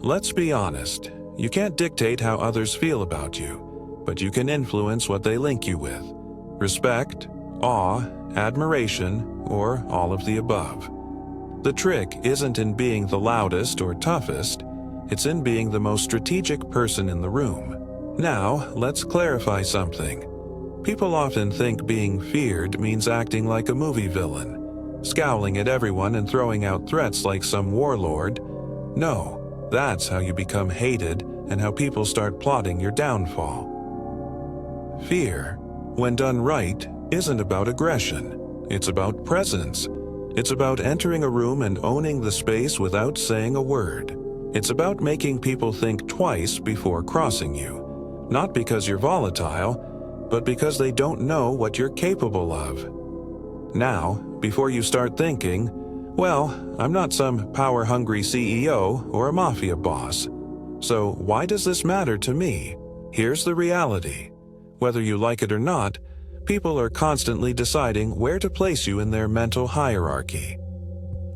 let's be honest. You can't dictate how others feel about you, but you can influence what they link you with. Respect, awe, admiration, or all of the above. The trick isn't in being the loudest or toughest, it's in being the most strategic person in the room. Now, let's clarify something. People often think being feared means acting like a movie villain, scowling at everyone and throwing out threats like some warlord. No, that's how you become hated and how people start plotting your downfall. Fear, when done right, isn't about aggression. It's about presence. It's about entering a room and owning the space without saying a word. It's about making people think twice before crossing you, not because you're volatile, but because they don't know what you're capable of. Now, before you start thinking, well, I'm not some power-hungry CEO or a mafia boss, so why does this matter to me? Here's the reality. Whether you like it or not, people are constantly deciding where to place you in their mental hierarchy.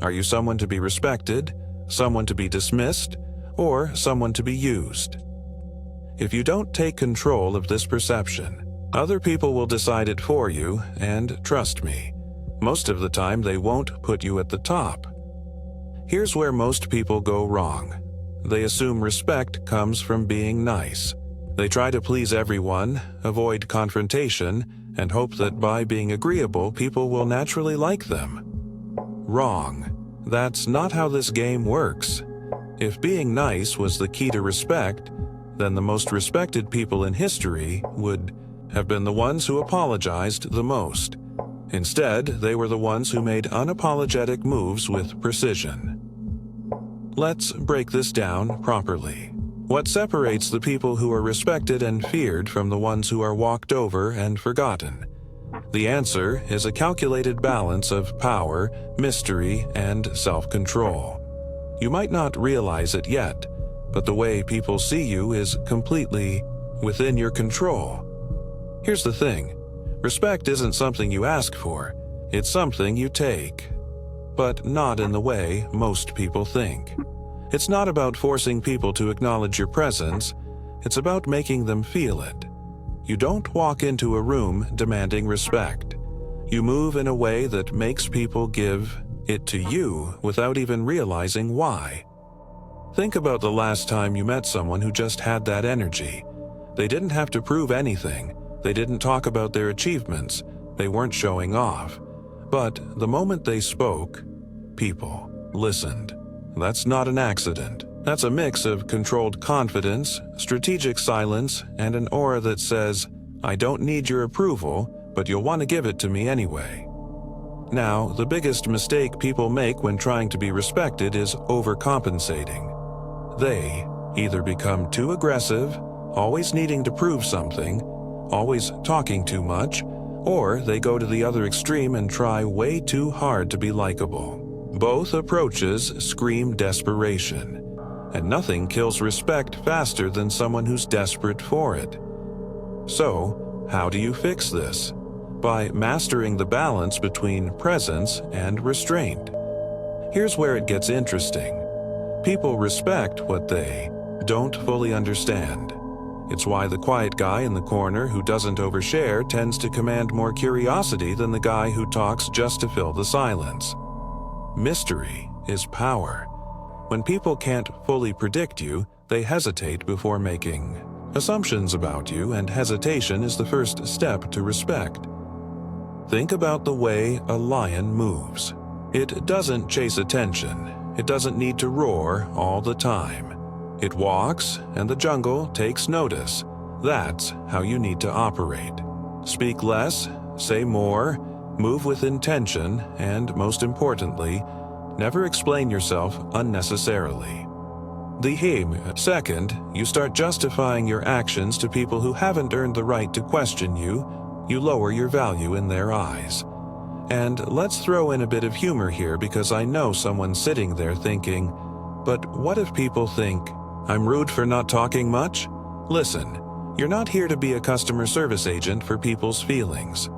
Are you someone to be respected, someone to be dismissed, or someone to be used? If you don't take control of this perception, other people will decide it for you, and trust me, most of the time they won't put you at the top. Here's where most people go wrong. They assume respect comes from being nice. They try to please everyone, avoid confrontation, and hope that by being agreeable, people will naturally like them. Wrong. That's not how this game works. If being nice was the key to respect, then the most respected people in history would have been the ones who apologized the most. Instead, they were the ones who made unapologetic moves with precision. Let's break this down properly. What separates the people who are respected and feared from the ones who are walked over and forgotten? The answer is a calculated balance of power, mystery, and self-control. You might not realize it yet, but the way people see you is completely within your control. Here's the thing. Respect isn't something you ask for, it's something you take. But not in the way most people think. It's not about forcing people to acknowledge your presence, it's about making them feel it. You don't walk into a room demanding respect. You move in a way that makes people give it to you without even realizing why. Think about the last time you met someone who just had that energy. They didn't have to prove anything. They didn't talk about their achievements. They weren't showing off. But the moment they spoke, people listened. That's not an accident. That's a mix of controlled confidence, strategic silence, and an aura that says, I don't need your approval, but you'll want to give it to me anyway. Now, the biggest mistake people make when trying to be respected is overcompensating. They either become too aggressive, always needing to prove something, always talking too much, or they go to the other extreme and try way too hard to be likable. Both approaches scream desperation, and nothing kills respect faster than someone who's desperate for it. So, how do you fix this? By mastering the balance between presence and restraint. Here's where it gets interesting. People respect what they don't fully understand. It's why the quiet guy in the corner who doesn't overshare tends to command more curiosity than the guy who talks just to fill the silence. Mystery is power. When people can't fully predict you, they hesitate before making assumptions about you, and hesitation is the first step to respect. Think about the way a lion moves. It doesn't chase attention. It doesn't need to roar all the time. It walks, and the jungle takes notice. That's how you need to operate. Speak less, say more, move with intention, and most importantly, never explain yourself unnecessarily. Second, you start justifying your actions to people who haven't earned the right to question you. You lower your value in their eyes. And let's throw in a bit of humor here, because I know someone's sitting there thinking, but what if people think I'm rude for not talking much? Listen, you're not here to be a customer service agent for people's feelings.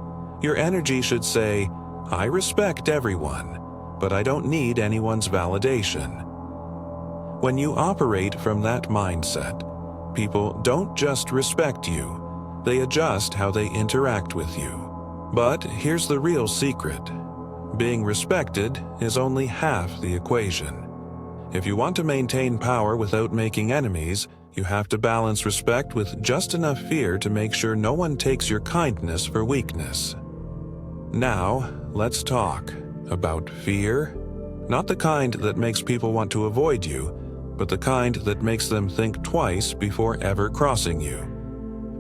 Your energy should say, I respect everyone, but I don't need anyone's validation. When you operate from that mindset, people don't just respect you, they adjust how they interact with you. But here's the real secret. Being respected is only half the equation. If you want to maintain power without making enemies, you have to balance respect with just enough fear to make sure no one takes your kindness for weakness. Now, let's talk about fear. Not the kind that makes people want to avoid you, but the kind that makes them think twice before ever crossing you.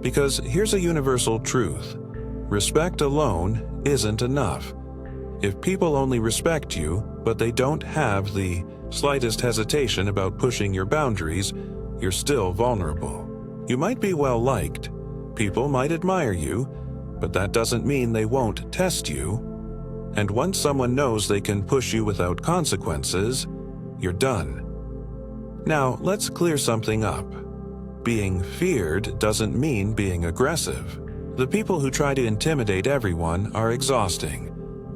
Because here's a universal truth. Respect alone isn't enough. If people only respect you, but they don't have the slightest hesitation about pushing your boundaries, you're still vulnerable. You might be well liked. People might admire you, but that doesn't mean they won't test you. And once someone knows they can push you without consequences, you're done. Now, let's clear something up. Being feared doesn't mean being aggressive. The people who try to intimidate everyone are exhausting.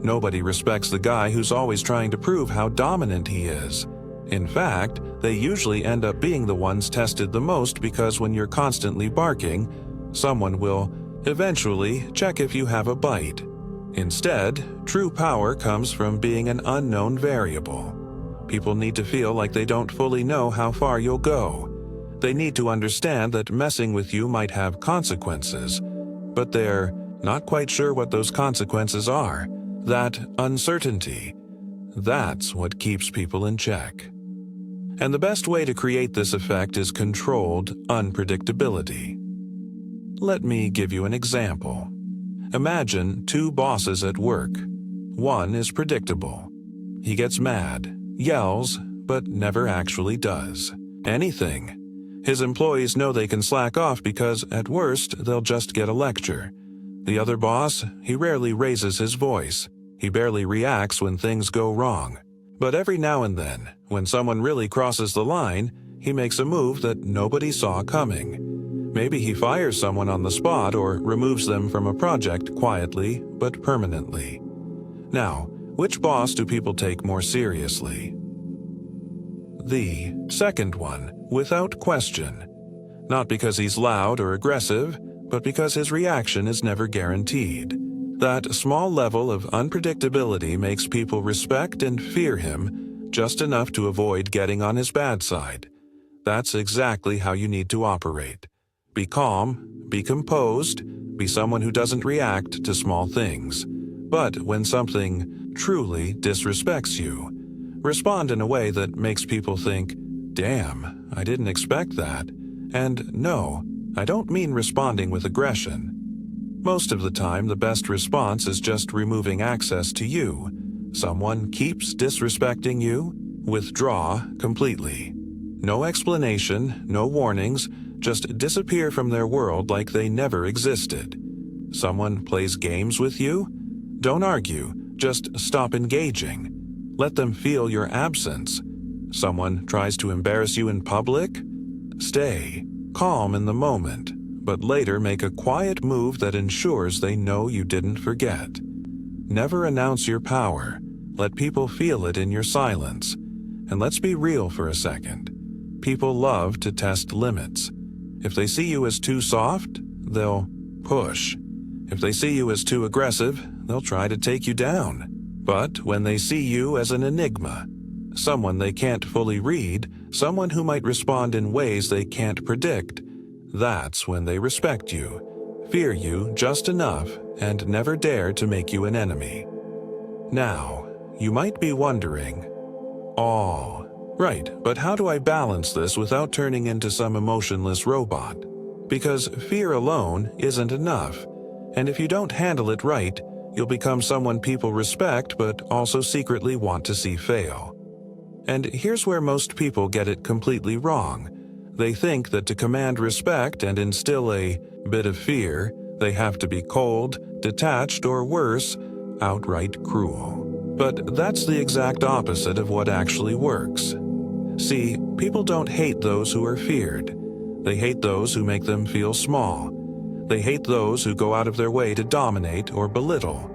Nobody respects the guy who's always trying to prove how dominant he is. In fact, they usually end up being the ones tested the most because when you're constantly barking, someone will eventually check if you have a bite. Instead, true power comes from being an unknown variable. People need to feel like they don't fully know how far you'll go. They need to understand that messing with you might have consequences, but they're not quite sure what those consequences are. That uncertainty, that's what keeps people in check. And the best way to create this effect is controlled unpredictability. Let me give you an example. Imagine two bosses at work. One is predictable. He gets mad, yells, but never actually does anything. His employees know they can slack off because, at worst, they'll just get a lecture. The other boss, he rarely raises his voice. He barely reacts when things go wrong. But every now and then, when someone really crosses the line, he makes a move that nobody saw coming. Maybe he fires someone on the spot or removes them from a project quietly but permanently. Now, which boss do people take more seriously? The second one, without question. Not because he's loud or aggressive, but because his reaction is never guaranteed. That small level of unpredictability makes people respect and fear him just enough to avoid getting on his bad side. That's exactly how you need to operate. Be calm, be composed, be someone who doesn't react to small things. But when something truly disrespects you, respond in a way that makes people think, "Damn, I didn't expect that." And no, I don't mean responding with aggression. Most of the time, the best response is just removing access to you. Someone keeps disrespecting you? Withdraw completely. No explanation, no warnings, just disappear from their world like they never existed. Someone plays games with you? Don't argue, just stop engaging. Let them feel your absence. Someone tries to embarrass you in public? Stay calm in the moment, but later make a quiet move that ensures they know you didn't forget. Never announce your power. Let people feel it in your silence. And let's be real for a second. People love to test limits. If they see you as too soft, they'll push. If they see you as too aggressive, they'll try to take you down. But when they see you as an enigma, someone they can't fully read, someone who might respond in ways they can't predict, that's when they respect you, fear you just enough, and never dare to make you an enemy. Now, you might be wondering, right, but how do I balance this without turning into some emotionless robot? Because fear alone isn't enough, and if you don't handle it right, you'll become someone people respect but also secretly want to see fail. And here's where most people get it completely wrong. They think that to command respect and instill a bit of fear, they have to be cold, detached, or worse, outright cruel. But that's the exact opposite of what actually works. See, people don't hate those who are feared. They hate those who make them feel small. They hate those who go out of their way to dominate or belittle.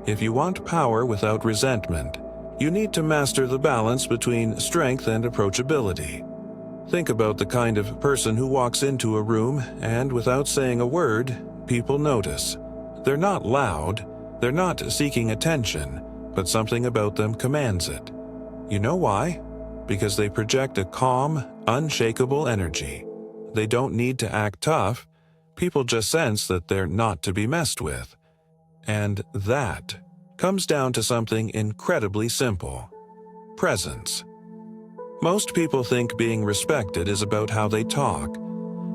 If you want power without resentment, you need to master the balance between strength and approachability. Think about the kind of person who walks into a room and, without saying a word, people notice. They're not loud, they're not seeking attention, but something about them commands it. You know why? Because they project a calm, unshakable energy. They don't need to act tough, people just sense that they're not to be messed with. And that comes down to something incredibly simple: presence. Most people think being respected is about how they talk.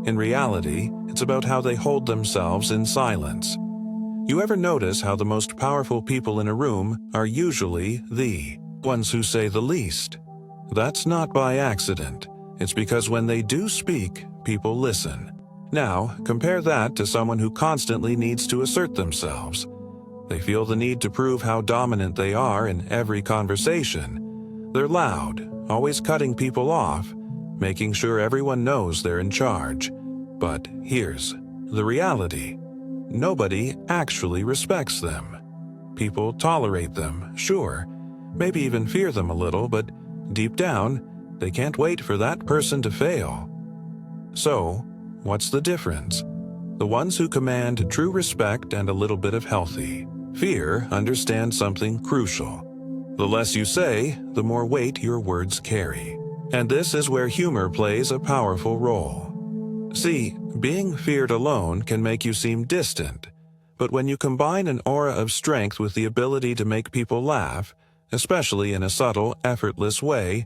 In reality, it's about how they hold themselves in silence. You ever notice how the most powerful people in a room are usually the ones who say the least? That's not by accident. It's because when they do speak, people listen. Now, compare that to someone who constantly needs to assert themselves. They feel the need to prove how dominant they are in every conversation. They're loud, always cutting people off, making sure everyone knows they're in charge. But here's the reality: nobody actually respects them. People tolerate them, sure, maybe even fear them a little, but deep down, they can't wait for that person to fail. So, what's the difference? The ones who command true respect and a little bit of healthy fear understand something crucial. The less you say, the more weight your words carry. And this is where humor plays a powerful role. See, being feared alone can make you seem distant, but when you combine an aura of strength with the ability to make people laugh, especially in a subtle, effortless way,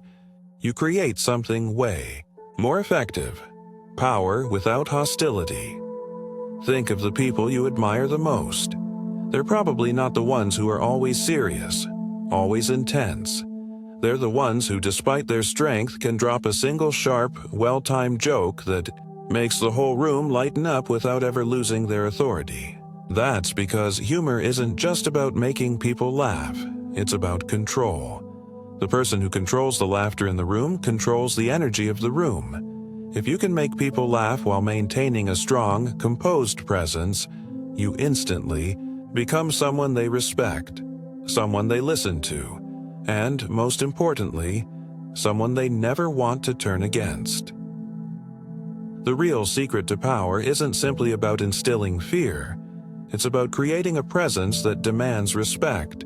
you create something way more effective: power without hostility. Think of the people you admire the most. They're probably not the ones who are always serious, always intense. They're the ones who, despite their strength, can drop a single sharp, well-timed joke that makes the whole room lighten up without ever losing their authority. That's because humor isn't just about making people laugh, it's about control. The person who controls the laughter in the room controls the energy of the room. If you can make people laugh while maintaining a strong, composed presence, you instantly become someone they respect, someone they listen to, and, most importantly, someone they never want to turn against. The real secret to power isn't simply about instilling fear. It's about creating a presence that demands respect,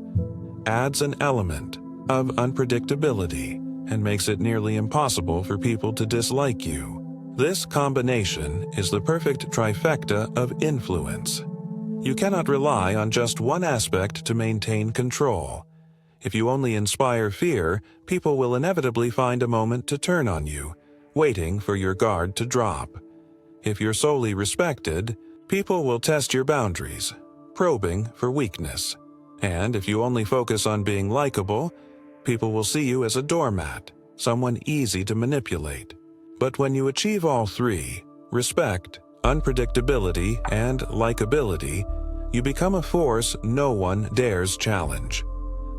adds an element of unpredictability, and makes it nearly impossible for people to dislike you. This combination is the perfect trifecta of influence. You cannot rely on just one aspect to maintain control. If you only inspire fear, people will inevitably find a moment to turn on you, waiting for your guard to drop. If you're solely respected, people will test your boundaries, probing for weakness. And if you only focus on being likable, people will see you as a doormat, someone easy to manipulate. But when you achieve all three, respect, unpredictability, and likability, you become a force no one dares challenge.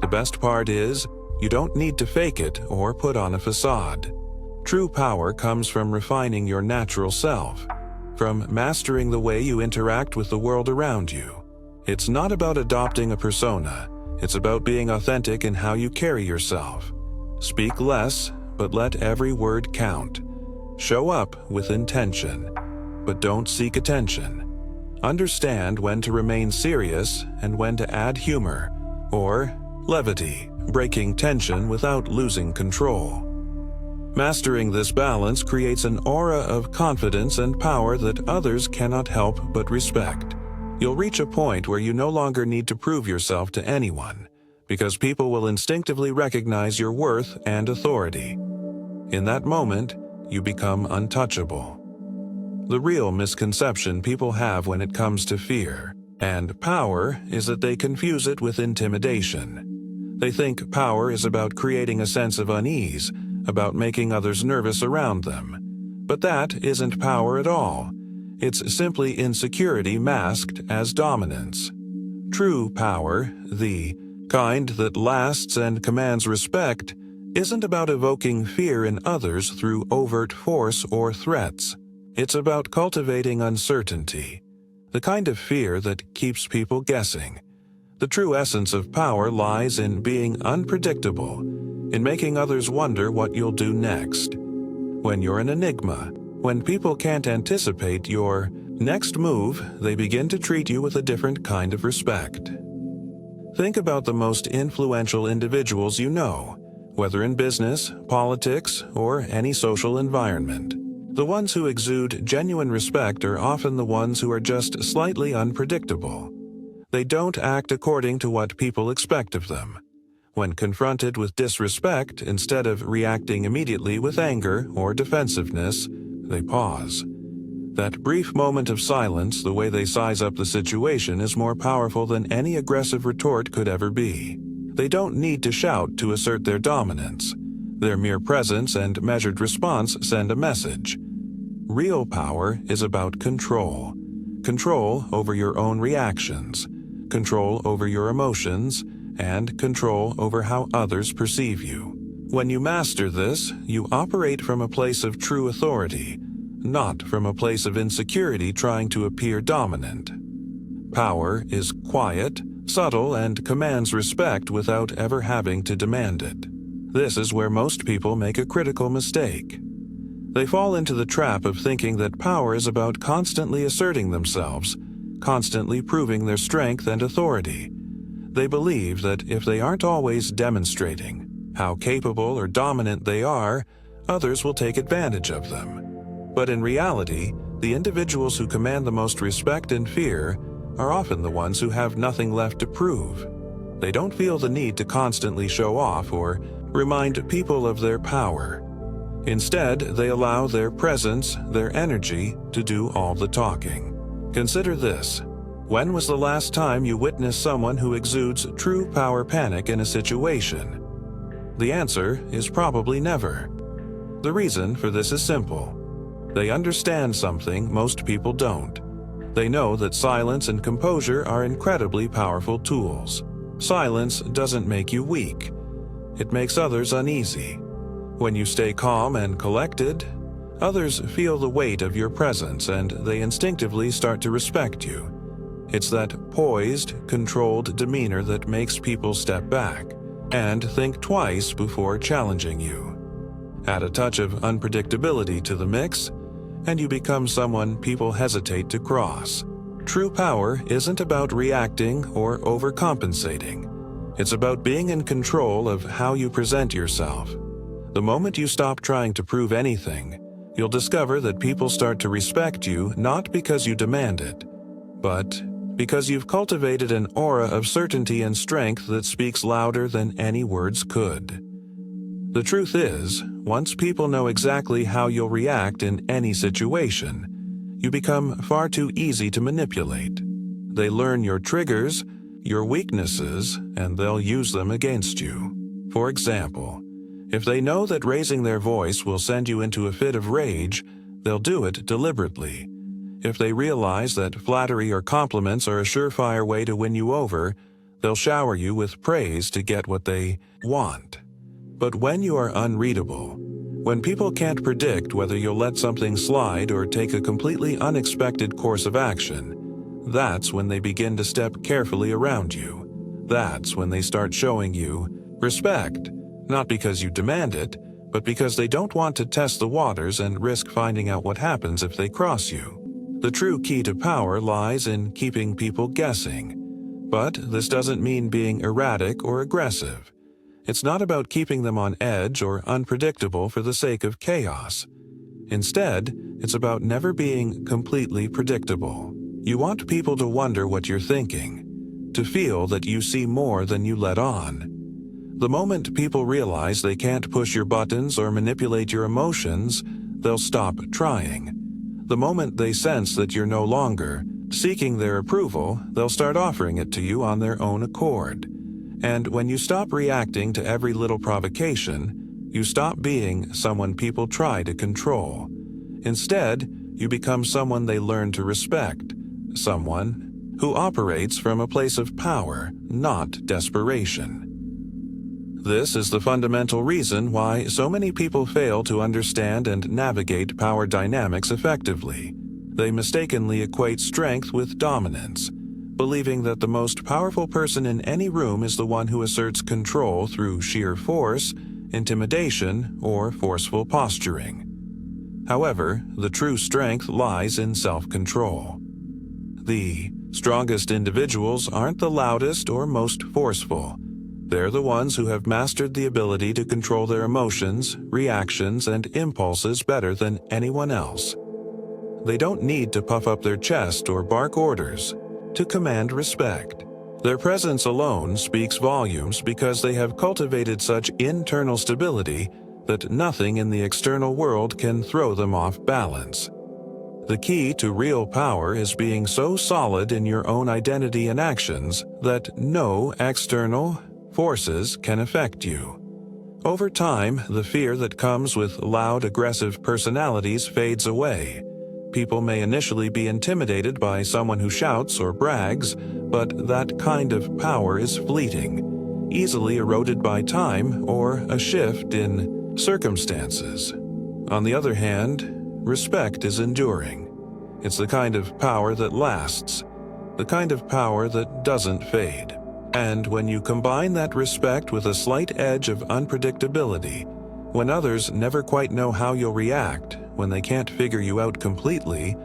The best part is, you don't need to fake it or put on a facade. True power comes from refining your natural self, from mastering the way you interact with the world around you. It's not about adopting a persona, it's about being authentic in how you carry yourself. Speak less, but let every word count. Show up with intention, but don't seek attention. Understand when to remain serious and when to add humor, or levity, breaking tension without losing control. Mastering this balance creates an aura of confidence and power that others cannot help but respect. You'll reach a point where you no longer need to prove yourself to anyone, because people will instinctively recognize your worth and authority. In that moment, you become untouchable. The real misconception people have when it comes to fear and power is that they confuse it with intimidation. They think power is about creating a sense of unease, about making others nervous around them. But that isn't power at all. It's simply insecurity masked as dominance. True power, the kind that lasts and commands respect, isn't about evoking fear in others through overt force or threats. It's about cultivating uncertainty, the kind of fear that keeps people guessing. The true essence of power lies in being unpredictable, in making others wonder what you'll do next. when you're an enigma. When people can't anticipate your next move, they begin to treat you with a different kind of respect. Think about the most influential individuals you know, whether in business, politics, or any social environment. The ones who exude genuine respect are often the ones who are just slightly unpredictable. They don't act according to what people expect of them. When confronted with disrespect, instead of reacting immediately with anger or defensiveness, they pause. That brief moment of silence, the way they size up the situation, is more powerful than any aggressive retort could ever be. They don't need to shout to assert their dominance. Their mere presence and measured response send a message. Real power is about control. Control over your own reactions, control over your emotions, and control over how others perceive you. When you master this, you operate from a place of true authority, not from a place of insecurity trying to appear dominant. Power is quiet, subtle, and commands respect without ever having to demand it. This is where most people make a critical mistake. They fall into the trap of thinking that power is about constantly asserting themselves, constantly proving their strength and authority. They believe that if they aren't always demonstrating how capable or dominant they are, others will take advantage of them. But in reality, the individuals who command the most respect and fear are often the ones who have nothing left to prove. They don't feel the need to constantly show off or remind people of their power. Instead, they allow their presence, their energy, to do all the talking. Consider this. When was the last time you witnessed someone who exudes true power panic in a situation? The answer is probably never. The reason for this is simple. They understand something most people don't. They know that silence and composure are incredibly powerful tools. Silence doesn't make you weak. It makes others uneasy. When you stay calm and collected, others feel the weight of your presence and they instinctively start to respect you. It's that poised, controlled demeanor that makes people step back and think twice before challenging you. Add a touch of unpredictability to the mix, and you become someone people hesitate to cross. True power isn't about reacting or overcompensating. It's about being in control of how you present yourself. The moment you stop trying to prove anything, you'll discover that people start to respect you not because you demand it, but because you've cultivated an aura of certainty and strength that speaks louder than any words could. The truth is, once people know exactly how you'll react in any situation, you become far too easy to manipulate. They learn your triggers, your weaknesses, and they'll use them against you. For example, if they know that raising their voice will send you into a fit of rage, they'll do it deliberately. If they realize that flattery or compliments are a surefire way to win you over, they'll shower you with praise to get what they want. But when you are unreadable, when people can't predict whether you'll let something slide or take a completely unexpected course of action, that's when they begin to step carefully around you. That's when they start showing you respect, not because you demand it, but because they don't want to test the waters and risk finding out what happens if they cross you. The true key to power lies in keeping people guessing. But this doesn't mean being erratic or aggressive. It's not about keeping them on edge or unpredictable for the sake of chaos. Instead, it's about never being completely predictable. You want people to wonder what you're thinking, to feel that you see more than you let on. The moment people realize they can't push your buttons or manipulate your emotions, they'll stop trying. The moment they sense that you're no longer seeking their approval, they'll start offering it to you on their own accord. And when you stop reacting to every little provocation, you stop being someone people try to control. Instead, you become someone they learn to respect, someone who operates from a place of power, not desperation. This is the fundamental reason why so many people fail to understand and navigate power dynamics effectively. They mistakenly equate strength with dominance, believing that the most powerful person in any room is the one who asserts control through sheer force, intimidation, or forceful posturing. However, the true strength lies in self-control. The strongest individuals aren't the loudest or most forceful. They're the ones who have mastered the ability to control their emotions, reactions, and impulses better than anyone else. They don't need to puff up their chest or bark orders to command respect. Their presence alone speaks volumes because they have cultivated such internal stability that nothing in the external world can throw them off balance. The key to real power is being so solid in your own identity and actions that no external forces can affect you. Over time, the fear that comes with loud, aggressive personalities fades away. People may initially be intimidated by someone who shouts or brags, but that kind of power is fleeting, easily eroded by time or a shift in circumstances. On the other hand, respect is enduring. It's the kind of power that lasts, the kind of power that doesn't fade. And when you combine that respect with a slight edge of unpredictability, when others never quite know how you'll react, when they can't figure you out completely,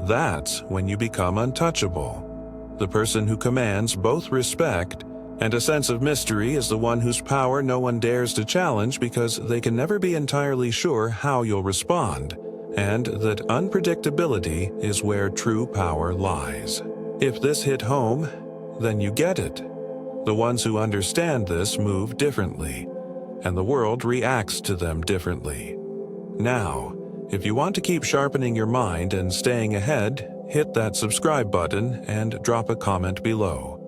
that's when you become untouchable. The person who commands both respect and a sense of mystery is the one whose power no one dares to challenge because they can never be entirely sure how you'll respond, and that unpredictability is where true power lies. If this hit home, then you get it. The ones who understand this move differently, and the world reacts to them differently. Now, if you want to keep sharpening your mind and staying ahead, hit that subscribe button and drop a comment below.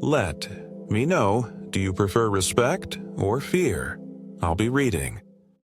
Let me know, do you prefer respect or fear? I'll be reading.